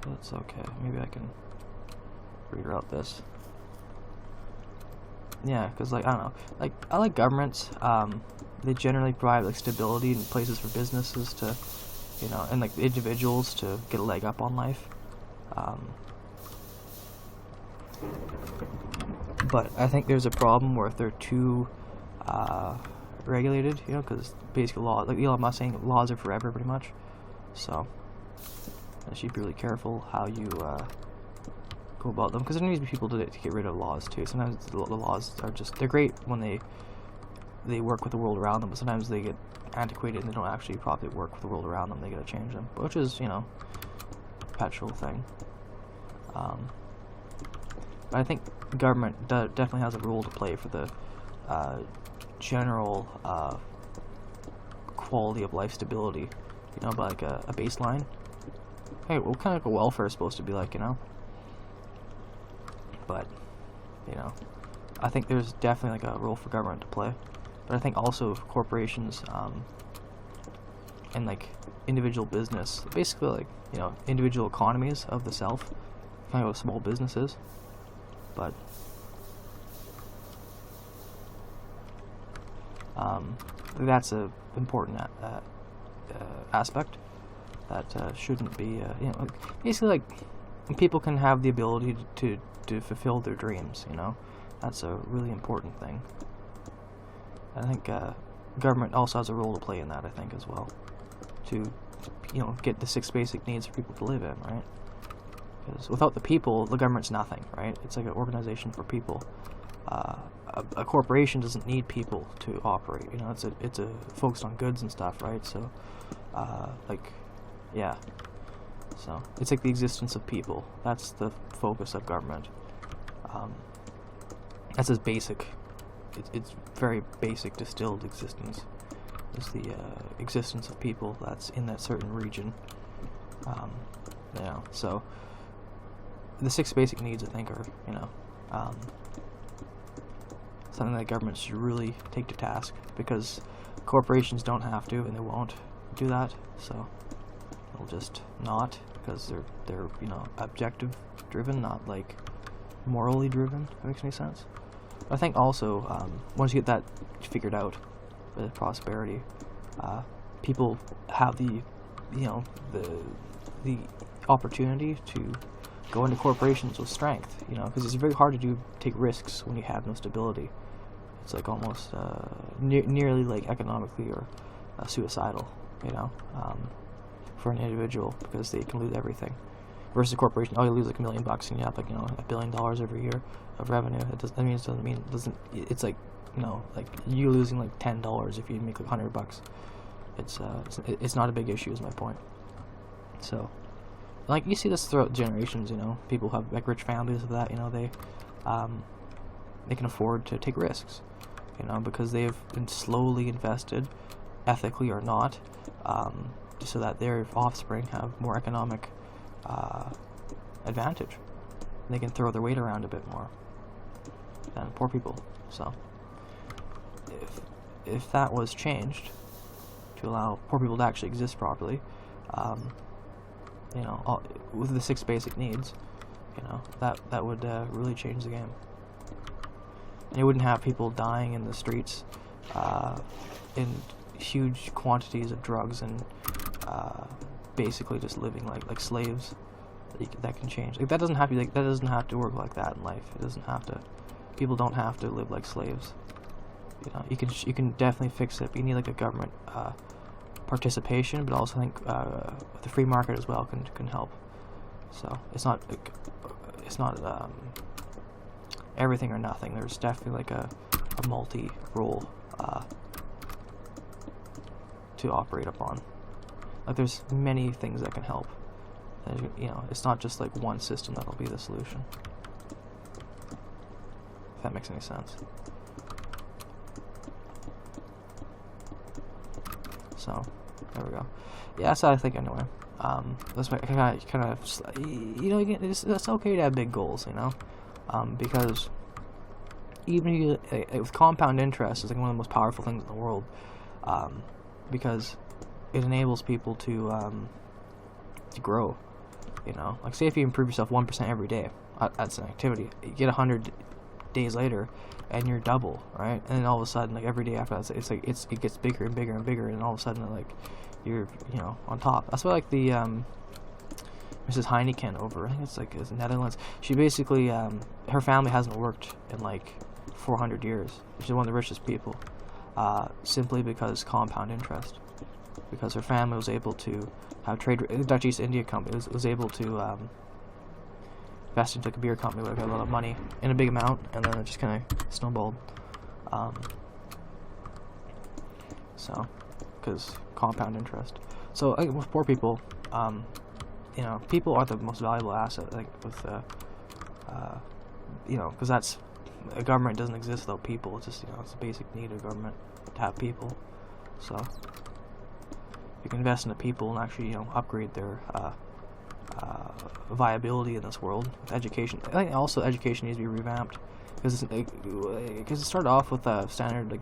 That's okay. Maybe I can figure out this. Yeah, because, like, I don't know. Like, I like governments. They generally provide, like, stability and places for businesses to, and, like, individuals to get a leg up on life. But I think there's a problem where if they're too regulated, because basically like Elon Musk saying, laws are forever, pretty much. So you should be really careful how you go about them, because there needs to be people to get rid of laws too. Sometimes the laws are they're great when they work with the world around them, but sometimes they get antiquated and they don't actually properly work with the world around them. They gotta change them, which is a perpetual thing. But I think government definitely has a role to play for the general quality of life stability, but like a baseline. Hey, what kind of like a welfare is supposed to be like, But, I think there's definitely like a role for government to play. But I think also corporations and like individual business, basically like, individual economies of the self, kind of small businesses. But that's a important aspect that shouldn't be basically like people can have the ability to fulfill their dreams. That's a really important thing. I think government also has a role to play in that, I think, as well, to get the 6 basic needs for people to live in, right? Because without the people, the government's nothing, right? It's like an organization for people. A corporation doesn't need people to operate. It's a focused on goods and stuff, right? So, yeah. So it's like the existence of people. That's the focus of government. That's as basic. It's very basic, distilled existence. Is the existence of people that's in that certain region. So the 6 basic needs, I think, are something that government should really take to task, because corporations don't have to, and they won't do that. So they'll just not, because they're objective driven, not like morally driven. If that makes any sense. I think also once you get that figured out with prosperity, people have the opportunity to go into corporations with strength, because it's very hard to take risks when you have no stability. It's like almost nearly like economically or suicidal, for an individual, because they can lose everything. Versus a corporation, you lose like $1 million and you have like $1 billion every year of revenue. It's like like you losing like $10 if you make like $100. It's not a big issue, is my point. So, like, you see this throughout generations. People have like rich families of that. They can afford to take risks, because they've been slowly invested, ethically or not, so that their offspring have more economic advantage. They can throw their weight around a bit more than poor people. So if that was changed to allow poor people to actually exist properly, with the 6 basic needs, that would really change the game. And you wouldn't have people dying in the streets in huge quantities of drugs and basically just living like slaves. That can change. Like, that doesn't have to work like that in life. It doesn't have to. People don't have to live like slaves. You can definitely fix it. But you need like a government participation, but also I think the free market as well can help. So it's not everything or nothing. There's definitely like a multi-role to operate upon. Like, there's many things that can help. It's not just like one system that'll be the solution. If that makes any sense. So there we go. Yeah, that's what I think anyway. That's why I kind of it's okay to have big goals, because even with compound interest is like one of the most powerful things in the world, because it enables people to grow. You know, like say if you improve yourself 1% every day, that's an activity. You get 100 days later, and you're double, right? And then all of a sudden, like every day after that, it's like it gets bigger and bigger and bigger, and all of a sudden, like you're on top. That's why like the Mrs. Heineken over, I think it's like the Netherlands. She basically her family hasn't worked in like 400 years. She's one of the richest people, simply because compound interest. Because her family was able to have trade. The Dutch East India Company was able to invest into a beer company where they got a lot of money in a big amount, and then it just kind of snowballed. So, because compound interest. So with poor people, people are the most valuable asset. Like with, because that's a government doesn't exist without people. It's just it's a basic need of government to have people. So you can invest in the people and actually upgrade their viability in this world. With education, I think also education needs to be revamped because it started off with a standard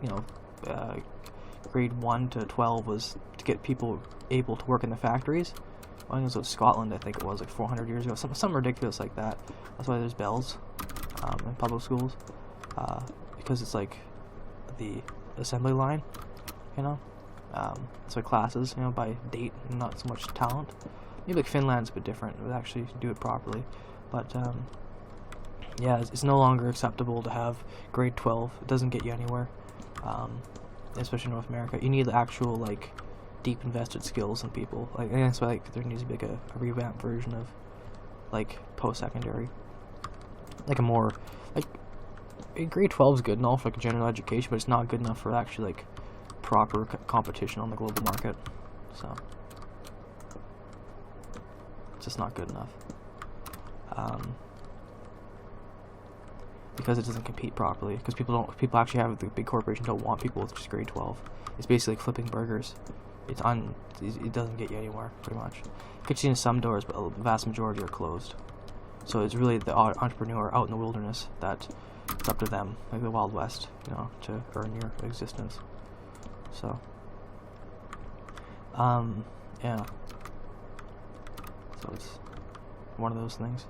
grade 1 to 12 was to get people able to work in the factories. I think it was Scotland. I think it was like 400 years ago, something ridiculous like that. That's why there's bells in public schools, because it's like the assembly line, so classes, by date and not so much talent. Maybe like Finland's a bit different. It would actually do it properly, but it's no longer acceptable to have grade 12. It doesn't get you anywhere, especially in North America. You need the actual deep invested skills in people. And that's why there needs to be a revamped version of post-secondary, a more grade 12 is good enough for general education, but it's not good enough for actually proper competition on the global market. So it's just not good enough, because it doesn't compete properly. Because people actually have the big corporations don't want people with just grade 12. It's basically like flipping burgers. It doesn't get you anywhere, pretty much. You can see in some doors, but the vast majority are closed. So it's really the entrepreneur out in the wilderness that it's up to them, like the Wild West, to earn your existence. So, yeah. So it's one of those things.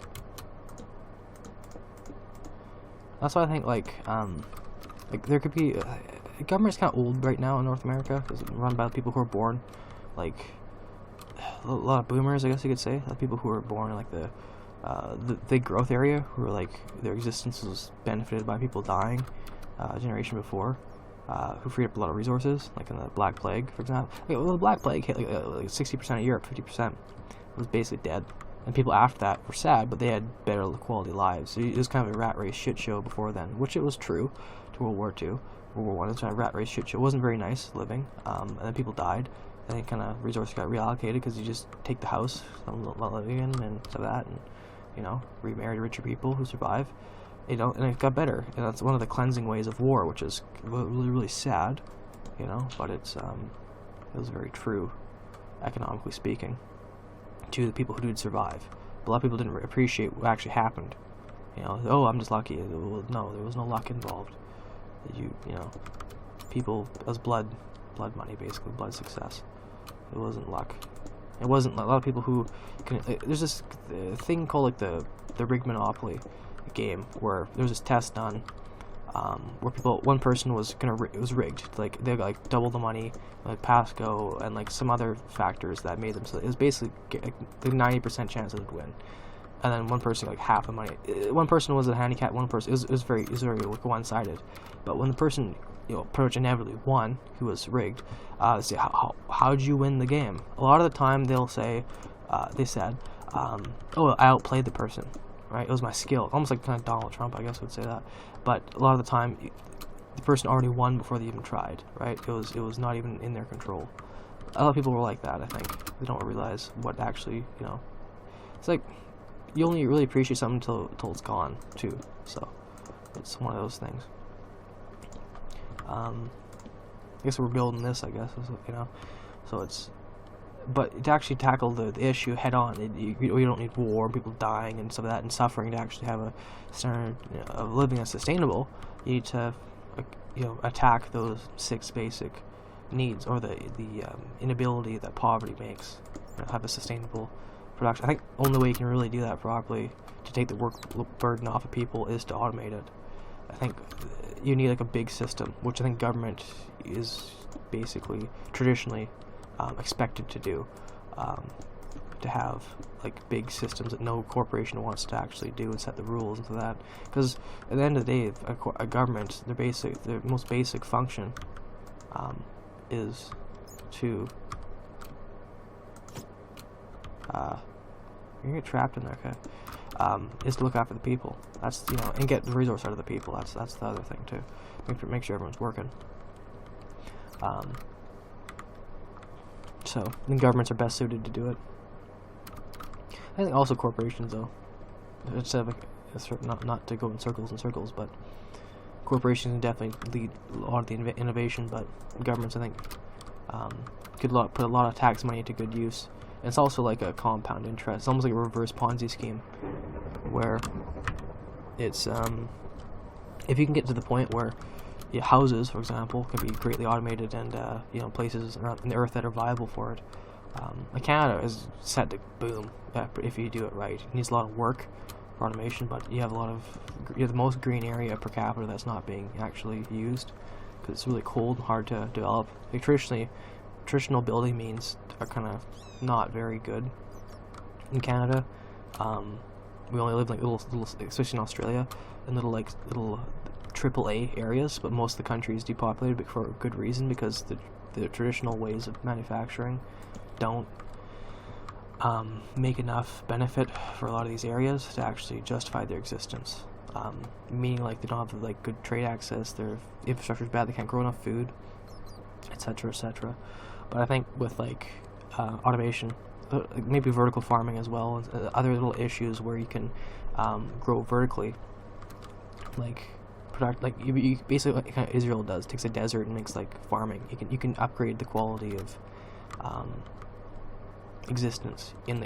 That's why I think there could be government's kind of old right now in North America. It's run by people who are born a lot of boomers, I guess you could say. People who were born in the big growth area, who are their existence was benefited by people dying a generation before, who freed up a lot of resources, like in the Black Plague, for example. The Black Plague hit 60% of Europe, 50% was basically dead. And people after that were sad, but they had better quality lives. So it was kind of a rat race shit show before then, which it was true to World War II. World War I, it's a rat race shit show. It wasn't very nice living, and then people died. And then kind of resources got reallocated because you just take the house I'm living in and stuff like that, and remarry richer people who survive. And it got better. And that's one of the cleansing ways of war, which is really, really sad, but it was very true, economically speaking, to the people who did survive. But a lot of people didn't appreciate what actually happened. Oh, I'm just lucky. Well, no, there was no luck involved. People, it was blood money, basically, blood success. It wasn't luck. It wasn't a lot of people who there's this thing called the rigged monopoly game, where there was this test done where one person was it was rigged, they got double the money, Pasco and some other factors that made them so it was basically the 90% chance it would win, and then one person got half the money. One person was a handicap, one person it was very one-sided, but when the person pretty much inevitably won, who was rigged, say how did you win the game? A lot of the time they'll say they said oh, I outplayed the person, right? It was my skill. Almost like kind of Donald Trump, I guess, would say that. But a lot of the time, the person already won before they even tried, right? It was not even in their control. A lot of people were like that, I think. They don't realize what actually, it's like you only really appreciate something until it's gone, too. So it's one of those things. I guess we're building this, I guess, so it's. But to actually tackle the issue head on, you don't need war, people dying and stuff like that, and suffering to actually have a standard of living that's sustainable. You need to, attack those 6 basic needs, or the inability that poverty makes. Have a sustainable production. I think only way you can really do that properly to take the work burden off of people is to automate it. I think you need like a big system, which I think government is basically traditionally expected to do, to have like big systems that no corporation wants to actually do and set the rules into that. Because at the end of the day, a government, their most basic function is to you're gonna get trapped in there, okay? Is to look after the people. That's, you know, and get the resource out of the people. That's the other thing too. Make sure everyone's working. So I think governments are best suited to do it. I think also corporations, though. It's not to go in circles and circles, but corporations definitely lead a lot of the innovation. But governments, I think, could put a lot of tax money to good use. And it's also like a compound interest. It's almost like a reverse Ponzi scheme, where it's if you can get to the point where houses, for example, can be greatly automated, and you know, places around the earth that are viable for it. Like Canada is set to boom if you do it right. It needs a lot of work for automation, but you have the most green area per capita that's not being actually used because it's really cold and hard to develop. Like traditional building means are kind of not very good in Canada. We only live in like little, especially in Australia, in little AAA areas, but most of the country is depopulated, but for a good reason, because the traditional ways of manufacturing don't make enough benefit for a lot of these areas to actually justify their existence. Meaning, like, they don't have like good trade access, their infrastructure is bad, they can't grow enough food, etc., etc. But I think with like automation, maybe vertical farming as well, and other little issues where you can grow vertically, like you basically, like kind of Israel does, takes a desert and makes like farming. You can upgrade the quality of existence in